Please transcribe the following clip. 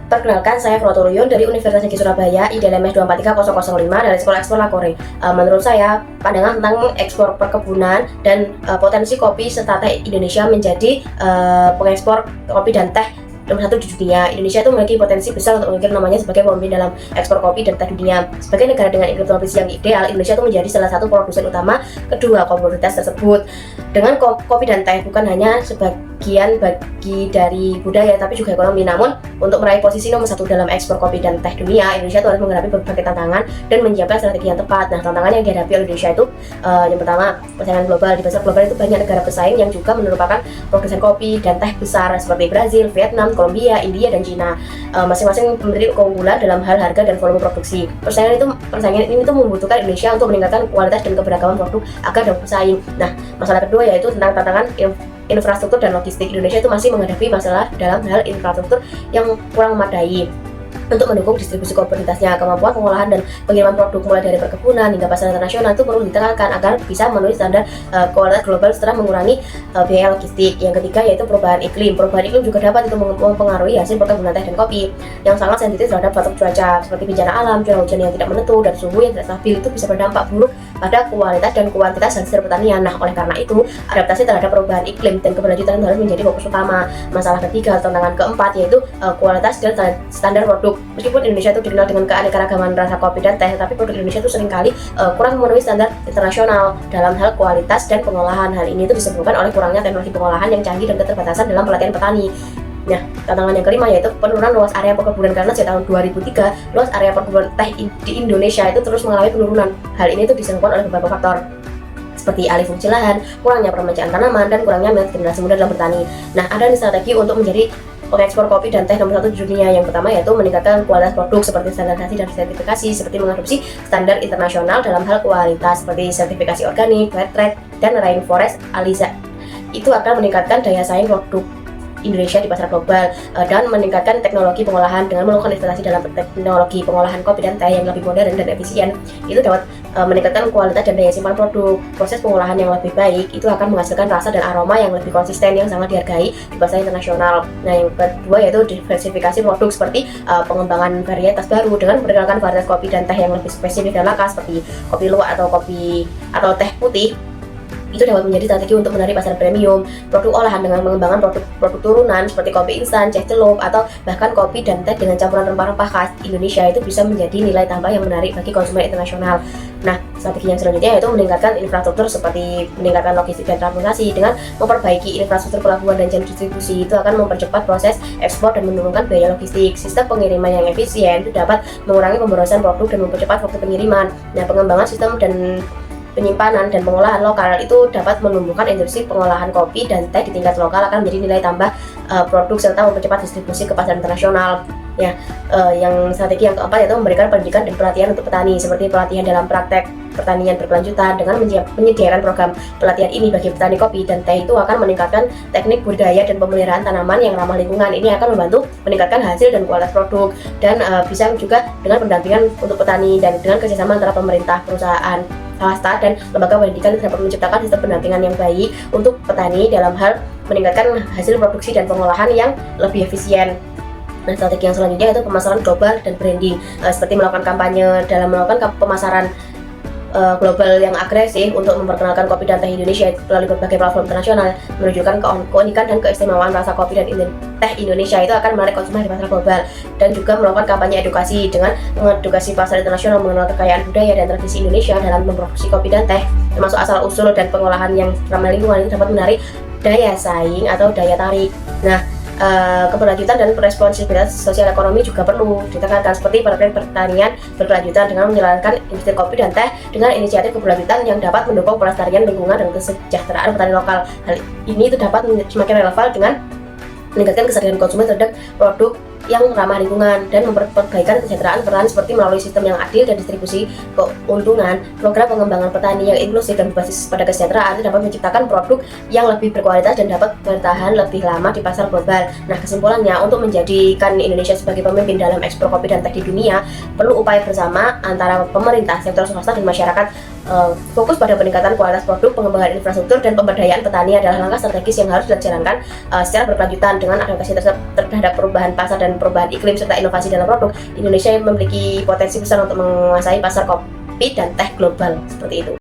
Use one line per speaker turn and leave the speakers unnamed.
Perkenalkan, saya Froturuyun dari Universitas Negeri Surabaya, IDLMS 243005 dari Sekolah Ekspor Lakore. Menurut saya, pandangan tentang ekspor perkebunan dan potensi kopi serta teh Indonesia menjadi pengekspor kopi dan teh nomor satu di dunia. Indonesia itu memiliki potensi besar untuk mengukir namanya sebagai pemimpin dalam ekspor kopi dan teh dunia. Sebagai negara dengan iklim tropis yang ideal, Indonesia itu menjadi salah satu produsen utama kedua komoditas tersebut. Dengan kopi dan teh bukan hanya sebagian bagi dari budaya tapi juga ekonomi. Namun untuk meraih posisi nomor satu dalam ekspor kopi dan teh dunia, Indonesia itu harus menghadapi berbagai tantangan dan menyiapkan strategi yang tepat. Nah, tantangan yang dihadapi oleh Indonesia itu yang pertama, persaingan global. Di pasar global itu banyak negara pesaing yang juga merupakan produsen kopi dan teh besar seperti Brazil, Vietnam, Kolombia, India, dan Cina. Masing-masing memiliki keunggulan dalam hal harga dan volume produksi. Persaingan ini tuh membutuhkan Indonesia untuk meningkatkan kualitas dan keberagaman produk agar dapat bersaing. Nah, masalah kedua yaitu tentang tantangan infrastruktur dan logistik. Indonesia itu masih menghadapi masalah dalam hal infrastruktur yang kurang memadai untuk mendukung distribusi komoditasnya. Kemampuan pengolahan dan pengiriman produk mulai dari perkebunan hingga pasar internasional itu perlu ditekankan agar bisa memenuhi standar kualitas global setelah mengurangi biaya logistik. Yang ketiga yaitu perubahan iklim. Perubahan iklim juga dapat itu mempengaruhi hasil perkebunan teh dan kopi yang sangat sensitif terhadap faktor cuaca seperti bencana alam, curah hujan yang tidak menentu, dan suhu yang tidak stabil itu bisa berdampak buruk pada kualitas dan kuantitas hasil pertanian. Nah, oleh karena itu, adaptasi terhadap perubahan iklim dan keberlanjutan harus menjadi fokus utama. Masalah ketiga, tantangan keempat yaitu kualitas dan standar produk. Meskipun Indonesia itu dikenal dengan keanekaragaman rasa kopi dan teh, tapi produk Indonesia itu seringkali kurang memenuhi standar internasional dalam hal kualitas dan pengolahan. Hal ini itu disebabkan oleh kurangnya teknologi pengolahan yang canggih dan keterbatasan dalam pelatihan petani. Nah, tantangan yang kelima yaitu penurunan luas area perkebunan, karena sejak tahun 2003 luas area perkebunan teh di Indonesia itu terus mengalami penurunan. Hal ini itu disebabkan oleh beberapa faktor seperti alih fungsi lahan, kurangnya permajaan tanaman, dan kurangnya minat generasi muda dalam bertani. Nah, ada strategi untuk menjadi pengekspor kopi dan teh nomor satu di dunia. Yang pertama yaitu meningkatkan kualitas produk seperti standarisasi dan sertifikasi, seperti mengadopsi standar internasional dalam hal kualitas seperti sertifikasi organik, fair trade, dan rainforest ALISA. Itu akan meningkatkan daya saing produk Indonesia di pasar global dan meningkatkan teknologi pengolahan. Dengan melakukan investasi dalam teknologi pengolahan kopi dan teh yang lebih modern dan efisien, itu dapat meningkatkan kualitas dan daya simpan produk. Proses pengolahan yang lebih baik itu akan menghasilkan rasa dan aroma yang lebih konsisten yang sangat dihargai di pasar internasional. Nah, yang kedua yaitu diversifikasi produk seperti pengembangan varietas baru dengan memperkenalkan varietas kopi dan teh yang lebih spesifik dan langka seperti kopi luwak atau teh putih. Itu dapat menjadi strategi untuk menarik pasar premium. Produk olahan dengan mengembangkan produk turunan seperti kopi instan, teh celup, atau bahkan kopi dan teh dengan campuran rempah-rempah khas Indonesia itu bisa menjadi nilai tambah yang menarik bagi konsumen internasional. Nah, strategi yang selanjutnya yaitu meningkatkan infrastruktur seperti meningkatkan logistik dan transportasi. Dengan memperbaiki infrastruktur pelabuhan dan jalur distribusi, itu akan mempercepat proses ekspor dan menurunkan biaya logistik. Sistem pengiriman yang efisien itu dapat mengurangi pemborosan produk dan mempercepat waktu pengiriman. Nah, pengembangan sistem dan penyimpanan dan pengolahan lokal itu dapat menumbuhkan industri pengolahan kopi dan teh di tingkat lokal, akan menjadi nilai tambah produk serta mempercepat distribusi ke pasar internasional. Ya, yang strategi yang keempat yaitu memberikan pendidikan dan pelatihan untuk petani seperti pelatihan dalam praktek pertanian berkelanjutan. Dengan menyediakan program pelatihan ini bagi petani kopi dan teh itu akan meningkatkan teknik budidaya dan pemeliharaan tanaman yang ramah lingkungan. Ini akan membantu meningkatkan hasil dan kualitas produk, dan bisa juga dengan pendampingan untuk petani dan dengan kerjasama antara pemerintah, perusahaan swasta, dan lembaga pendidikan dapat menciptakan sistem pendampingan yang baik untuk petani dalam hal meningkatkan hasil produksi dan pengolahan yang lebih efisien. Nah, strategi yang selanjutnya itu pemasaran global dan branding, seperti melakukan kampanye dalam melakukan pemasaran global yang agresif untuk memperkenalkan kopi dan teh Indonesia melalui berbagai platform internasional, menunjukkan keunikan dan keistimewaan rasa kopi dan teh Indonesia itu akan menarik konsumen di pasar global, dan juga melakukan kampanye edukasi dengan mengedukasi pasar internasional mengenal kekayaan budaya dan tradisi Indonesia dalam memproduksi kopi dan teh, termasuk asal usul dan pengolahan yang ramah lingkungan. Itu dapat menarik daya saing atau daya tarik. Nah, keberlanjutan dan responsibilitas sosial ekonomi juga perlu ditekankan seperti pertanian berkelanjutan dengan menjalankan industri kopi dan teh dengan inisiatif keberlanjutan yang dapat mendukung pelestarian lingkungan dan kesejahteraan petani lokal. Hal ini itu dapat semakin relevan dengan meningkatkan kesadaran konsumen terhadap produk yang ramah lingkungan dan memperbaikan kesejahteraan petani seperti melalui sistem yang adil dan distribusi keuntungan. Program pengembangan petani yang inklusif dan berbasis pada kesejahteraan itu dapat menciptakan produk yang lebih berkualitas dan dapat bertahan lebih lama di pasar global. Nah, kesimpulannya, untuk menjadikan Indonesia sebagai pemimpin dalam ekspor kopi dan teh di dunia, perlu upaya bersama antara pemerintah, sektor swasta, dan masyarakat Fokus pada peningkatan kualitas produk, pengembangan infrastruktur, dan pemberdayaan petani adalah langkah strategis yang harus dijalankan secara berkelanjutan. Dengan adaptasi terhadap perubahan pasar dan perubahan iklim serta inovasi dalam produk, Indonesia memiliki potensi besar untuk menguasai pasar kopi dan teh global seperti itu.